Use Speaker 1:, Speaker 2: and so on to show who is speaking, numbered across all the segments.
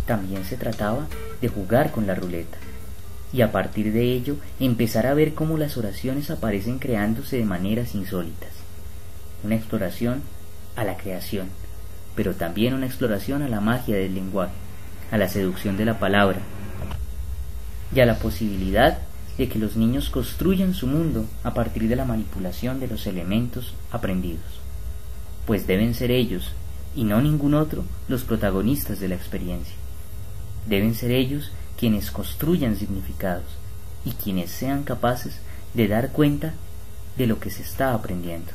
Speaker 1: también se trataba de jugar con la ruleta, y a partir de ello empezar a ver cómo las oraciones aparecen creándose de maneras insólitas. Una exploración a la creación, pero también una exploración a la magia del lenguaje, a la seducción de la palabra, y a la posibilidad de que los niños construyan su mundo a partir de la manipulación de los elementos aprendidos, pues deben ser ellos, y no ningún otro, los protagonistas de la experiencia. Deben ser ellos quienes construyan significados y quienes sean capaces de dar cuenta de lo que se está aprendiendo,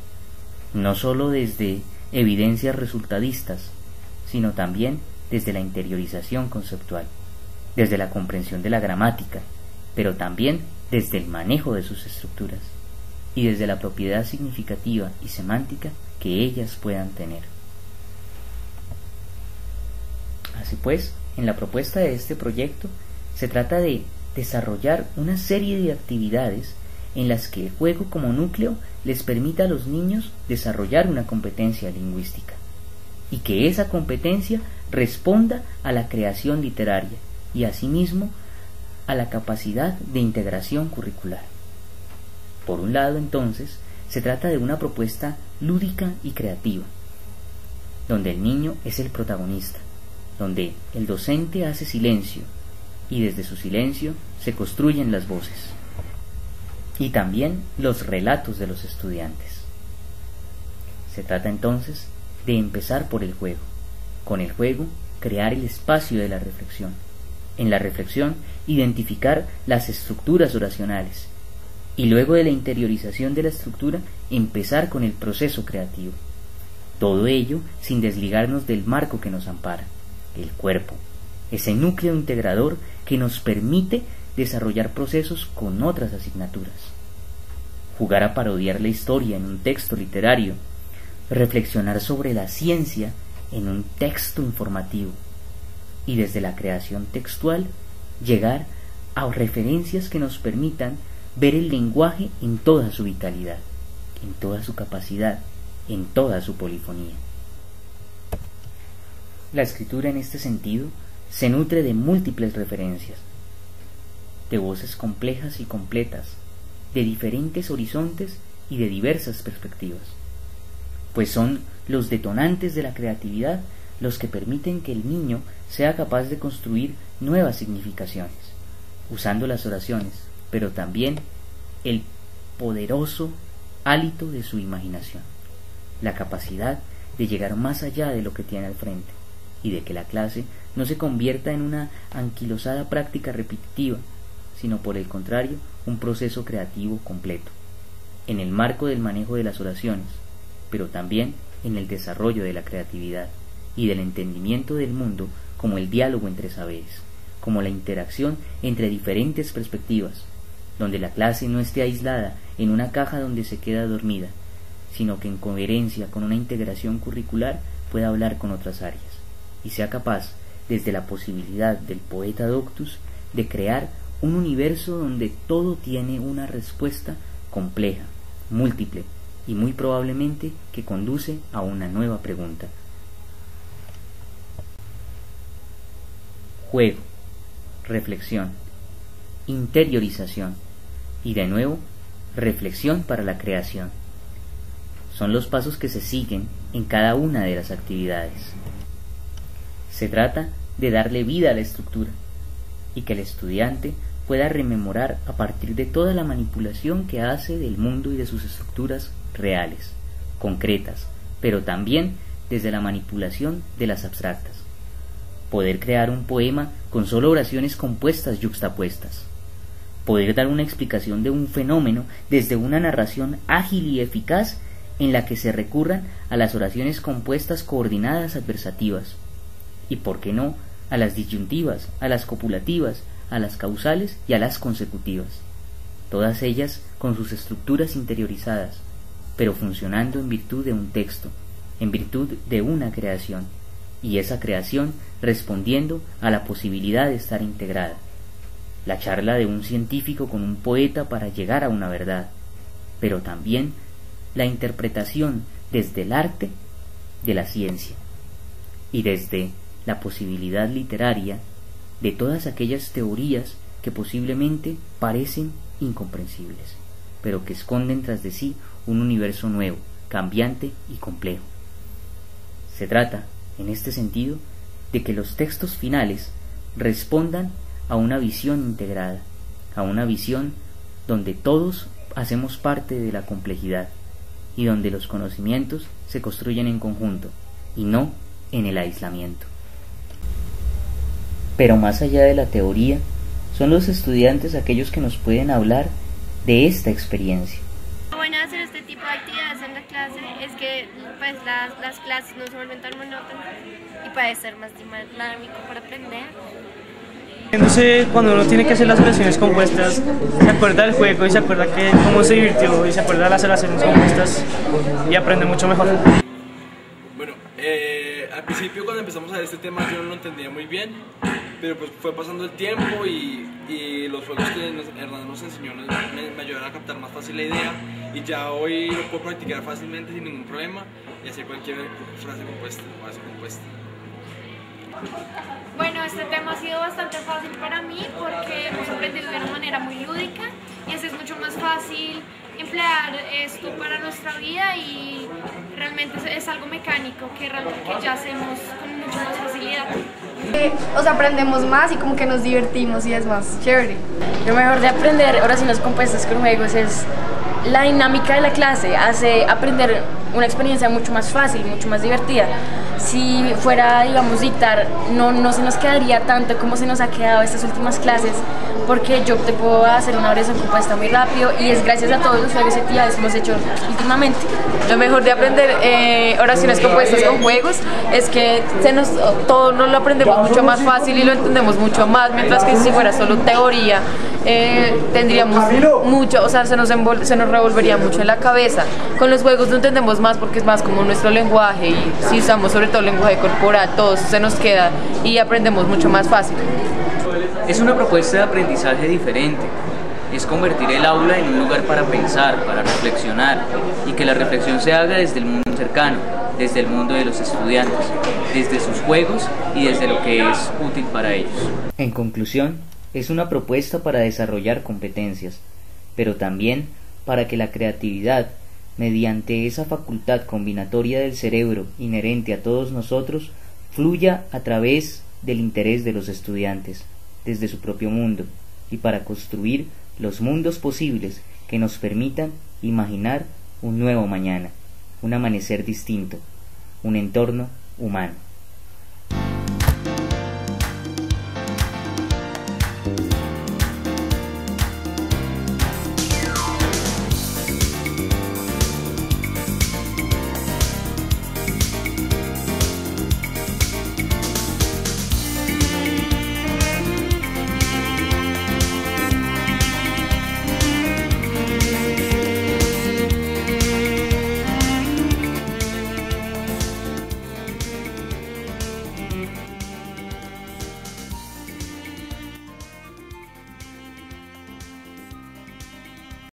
Speaker 1: no sólo desde evidencias resultadistas, sino también desde la interiorización conceptual, desde la comprensión de la gramática, pero también desde el manejo de sus estructuras y desde la propiedad significativa y semántica que ellas puedan tener. Así pues, en la propuesta de este proyecto se trata de desarrollar una serie de actividades en las que el juego como núcleo les permita a los niños desarrollar una competencia lingüística y que esa competencia responda a la creación literaria y asimismo a la capacidad de integración curricular. Por un lado, entonces, se trata de una propuesta lúdica y creativa, donde el niño es el protagonista, donde el docente hace silencio y desde su silencio se construyen las voces y también los relatos de los estudiantes. Se trata entonces de empezar por el juego, con el juego crear el espacio de la reflexión, en la reflexión identificar las estructuras oracionales y luego de la interiorización de la estructura empezar con el proceso creativo. Todo ello sin desligarnos del marco que nos ampara, el cuerpo, ese núcleo integrador que nos permite desarrollar procesos con otras asignaturas. Jugar a parodiar la historia en un texto literario, reflexionar sobre la ciencia en un texto informativo y desde la creación textual llegar a referencias que nos permitan ver el lenguaje en toda su vitalidad, en toda su capacidad, en toda su polifonía. La escritura en este sentido se nutre de múltiples referencias, de voces complejas y completas, de diferentes horizontes y de diversas perspectivas, pues son los detonantes de la creatividad los que permiten que el niño sea capaz de construir nuevas significaciones, usando las oraciones, pero también el poderoso hálito de su imaginación, la capacidad de llegar más allá de lo que tiene al frente, y de que la clase no se convierta en una anquilosada práctica repetitiva, sino por el contrario, un proceso creativo completo, en el marco del manejo de las oraciones, pero también en el desarrollo de la creatividad y del entendimiento del mundo como el diálogo entre saberes, como la interacción entre diferentes perspectivas, donde la clase no esté aislada en una caja donde se queda dormida, sino que en coherencia con una integración curricular pueda hablar con otras áreas, y sea capaz, desde la posibilidad del poeta doctus, de crear un universo donde todo tiene una respuesta compleja, múltiple, y muy probablemente que conduce a una nueva pregunta. Juego, reflexión, interiorización y de nuevo reflexión para la creación. Son los pasos que se siguen en cada una de las actividades. Se trata de darle vida a la estructura y que el estudiante pueda rememorar a partir de toda la manipulación que hace del mundo y de sus estructuras reales, concretas, pero también desde la manipulación de las abstractas. Poder crear un poema con solo oraciones compuestas yuxtapuestas. Poder dar una explicación de un fenómeno desde una narración ágil y eficaz en la que se recurran a las oraciones compuestas coordinadas adversativas. Y por qué no, a las disyuntivas, a las copulativas, a las causales y a las consecutivas. Todas ellas con sus estructuras interiorizadas, pero funcionando en virtud de un texto, en virtud de una creación, y esa creación respondiendo a la posibilidad de estar integrada. La charla de un científico con un poeta para llegar a una verdad, pero también la interpretación desde el arte de la ciencia y desde la posibilidad literaria de todas aquellas teorías que posiblemente parecen incomprensibles, pero que esconden tras de sí un universo nuevo, cambiante y complejo. Se trata, en este sentido, de que los textos finales respondan a una visión integrada, a una visión donde todos hacemos parte de la complejidad y donde los conocimientos se construyen en conjunto y no en el aislamiento. Pero más allá de la teoría, son los estudiantes aquellos que nos pueden hablar de esta experiencia.
Speaker 2: Lo bueno de hacer este tipo de actividades en la clase es que pues, las clases no se vuelven tan monótonas y puede ser más dinámico para aprender.
Speaker 3: Entonces, cuando uno tiene que hacer las oraciones compuestas, se acuerda del juego y se acuerda que cómo se divirtió y se acuerda de las oraciones compuestas y aprende mucho mejor.
Speaker 4: Bueno, al principio cuando empezamos a ver este tema yo no lo entendía muy bien, pero pues fue pasando el tiempo y los juegos que Hernán nos enseñó me ayudaron a captar más fácil la idea y ya hoy lo puedo practicar fácilmente sin ningún problema y hacer cualquier frase compuesta o frase compuesta.
Speaker 2: Bueno, este tema ha sido bastante fácil para mí porque hemos aprendido de una manera muy lúdica y así es mucho más fácil emplear esto para nuestra vida y realmente es algo mecánico que ya hacemos con mucha más facilidad.
Speaker 5: Aprendemos más y como que nos divertimos y es más chévere.
Speaker 6: Lo mejor de aprender oraciones compuestas con juegos es la dinámica de la clase, hace aprender una experiencia mucho más fácil, mucho más divertida. Si fuera, digamos, dictar, no se nos quedaría tanto como se nos ha quedado estas últimas clases, porque yo te puedo hacer una oración compuesta muy rápido y es gracias a todos los juegos y actividades que hemos hecho últimamente.
Speaker 7: Lo mejor de aprender oraciones compuestas con juegos es que todo nos lo aprendemos mucho más fácil y lo entendemos mucho más, mientras que si fuera solo teoría tendríamos mucho, o sea, se nos revolvería mucho en la cabeza. Con los juegos lo entendemos más porque es más como nuestro lenguaje y si usamos sobre todo el lenguaje corporal, todo se nos queda y aprendemos mucho más fácil.
Speaker 8: Es una propuesta de aprendizaje diferente. Es convertir el aula en un lugar para pensar, para reflexionar y que la reflexión se haga desde el mundo cercano, desde el mundo de los estudiantes, desde sus juegos y desde lo que es útil para ellos.
Speaker 1: En conclusión, es una propuesta para desarrollar competencias, pero también para que la creatividad, mediante esa facultad combinatoria del cerebro inherente a todos nosotros, fluya a través del interés de los estudiantes, desde su propio mundo, y para construir los mundos posibles que nos permitan imaginar un nuevo mañana, un amanecer distinto, un entorno humano.